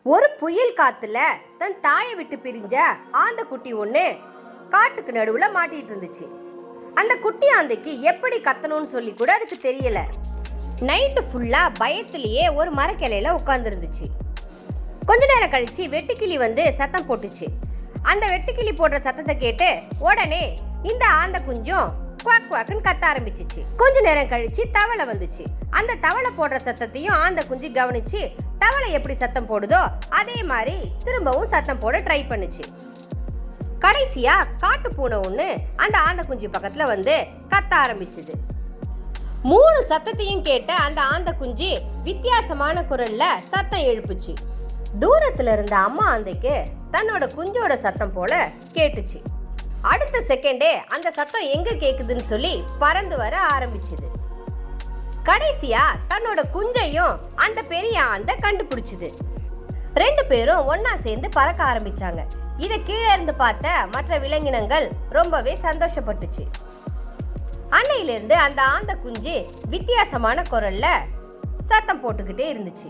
ஒரு புயல் காத்துல தன் தாயை விட்டு பிரிஞ்ச ஆந்த குட்டி ஒண்ணு காட்டுக்கு நடுவுல மாட்டிட்டு இருந்துச்சு. அந்த குட்டி ஆந்தைக்கு எப்படி கத்தணும்னு சொல்லி கூட அதுக்கு தெரியல. நைட்டு ஃபுல்லா பயத்திலேயே ஒரு மரக்கிளையில உட்கார்ந்து இருந்துச்சு. கொஞ்ச நேரம் கழிச்சு வெட்டுக்கிளி வந்து சத்தம் போட்டுச்சு. அந்த வெட்டுக்கிளி போடுற சத்தத்தை கேட்டு உடனே இந்த ஆந்த குஞ்சும் குவாக் குவாக்குன்னு கத்த ஆரம்பிச்சிச்சு. கொஞ்ச நேரம் கழிச்சு தவளை வந்துச்சு. அந்த தவளை போடுற சத்தத்தையும் ஆந்த குஞ்சு கவனிச்சு தவளை எப்படி சத்தம் போடுதோ அதே மாதிரி திரும்பவும் சத்தம் போட ட்ரை பண்ணுச்சு. கடைசியா காட்டு பூனை ஒண்ணு அந்த ஆந்த குஞ்சு பக்கத்துல வந்து கத்த ஆரம்பிச்சுது. 3 சத்தத்தையும் கேட்ட அந்த ஆந்த குஞ்சு வித்தியாசமான குரல்ல சத்தம் எழுப்புச்சு. தூரத்துல இருந்த அம்மா ஆந்தைக்கு தன்னோட குஞ்சோட சத்தம் போல கேட்டுச்சு. அடுத்த செகண்டே அந்த சத்தம் எங்க கேக்குதுன்னு சொல்லி பறந்து வர ஆரம்பிச்சுது. கடைசியா தன்னோட குஞ்சையும் அந்த பெரிய ஆந்தை கண்டுபிடிச்சுது. 2 பேரும் ஒன்னா சேர்ந்து பறக்க ஆரம்பிச்சாங்க. இத கீழே இருந்து பார்த்த மற்ற விலங்கினங்கள் ரொம்பவே சந்தோஷப்பட்டுச்சு. அன்னையிலிருந்து அந்த ஆந்த குஞ்சு வித்தியாசமான குரல்ல சத்தம் போட்டுக்கிட்டே இருந்துச்சு.